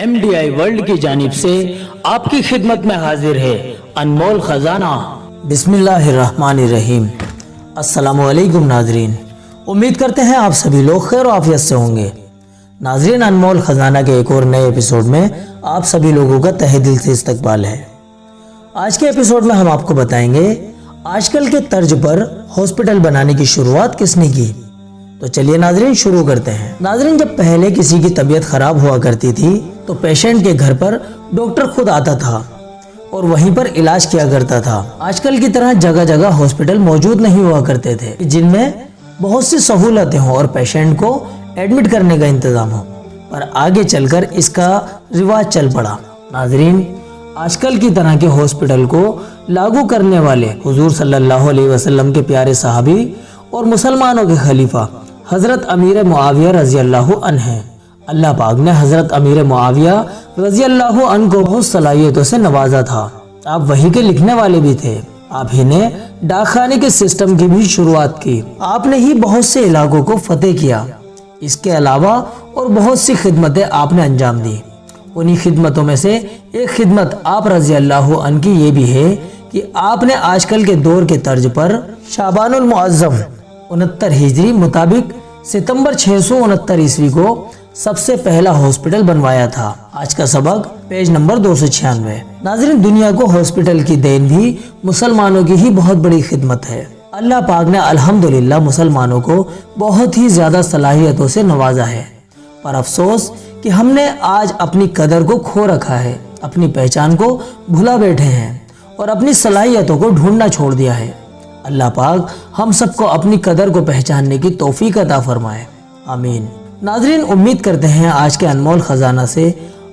MDI world کی جانب سے آپ کی خدمت میں حاضر ہے انمول خزانہ۔ بسم اللہ الرحمن الرحیم۔ السلام علیکم ناظرین، امید کرتے ہیں آپ سبھی لوگ خیر و عافیت سے ہوں گے۔ ناظرین، انمول خزانہ کے ایک اور نئے ایپیسوڈ میں آپ سبھی لوگوں کا تہہ دل سے استقبال ہے۔ آج کے ایپیسوڈ میں ہم آپ کو بتائیں گے آج کل کے طرز پر ہاسپٹل بنانے کی شروعات کس نے کی۔ تو چلیے ناظرین شروع کرتے ہیں۔ ناظرین، جب پہلے کسی کی طبیعت خراب ہوا کرتی تھی تو پیشنٹ کے گھر پر ڈاکٹر خود آتا تھا اور وہیں پر علاج کیا کرتا تھا۔ آج کل کی طرح جگہ جگہ ہاسپٹل موجود نہیں ہوا کرتے تھے جن میں بہت سی سہولتیں ہوں اور پیشنٹ کو ایڈمٹ کرنے کا انتظام ہو، پر آگے چل کر اس کا رواج چل پڑا۔ ناظرین، آج کل کی طرح کے ہاسپٹل کو لاگو کرنے والے حضور صلی اللہ علیہ وسلم کے پیارے صحابی اور مسلمانوں کے خلیفہ حضرت امیر معاویہ رضی اللہ عنہ ہیں۔ اللہ پاک نے حضرت امیر معاویہ رضی اللہ عنہ کو بہت صلاحیتوں سے نوازا تھا۔ آپ وہی کے لکھنے والے بھی تھے۔ آپ ہی نے ڈاک خانے کے سسٹم کی بھی شروعات کی۔ آپ نے ہی بہت سے علاقوں کو فتح کیا۔ اس کے علاوہ اور بہت سی خدمتیں آپ نے انجام دی۔ انہی خدمتوں میں سے ایک خدمت آپ رضی اللہ عنہ کی یہ بھی ہے کہ آپ نے آج کل کے دور کے طرز پر شعبان المعظم 69 ہجری مطابق ستمبر 669 عیسوی کو سب سے پہلا ہاسپٹل بنوایا تھا۔ آج کا سبق پیج نمبر 296۔ ناظرین، دنیا کو ہاسپٹل کی دین بھی مسلمانوں کی ہی بہت بڑی خدمت ہے۔ اللہ پاک نے الحمدللہ مسلمانوں کو بہت ہی زیادہ صلاحیتوں سے نوازا ہے، پر افسوس کہ ہم نے آج اپنی قدر کو کھو رکھا ہے، اپنی پہچان کو بھلا بیٹھے ہیں اور اپنی صلاحیتوں کو ڈھونڈنا چھوڑ دیا ہے۔ اللہ پاک ہم سب کو اپنی قدر کو پہچاننے کی توفیق عطا فرمائے، آمین۔ ناظرین، امید کرتے ہیں آج کے انمول خزانہ سے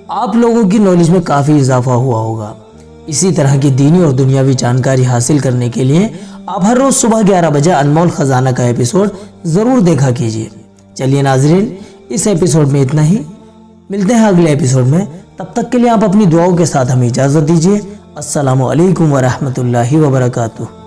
آپ لوگوں کی نالج میں کافی اضافہ ہوا ہوگا۔ اسی طرح کی دینی اور دنیاوی جانکاری حاصل کرنے کے لیے آپ ہر روز صبح 11 بجے انمول خزانہ کا ایپیسوڈ ضرور دیکھا کیجیے۔ چلیے ناظرین، اس ایپیسوڈ میں اتنا ہی، ملتے ہیں اگلے ایپیسوڈ میں۔ تب تک کے لیے آپ اپنی دعاؤں کے ساتھ ہمیں اجازت دیجیے۔ السلام علیکم ورحمۃ اللہ وبرکاتہ۔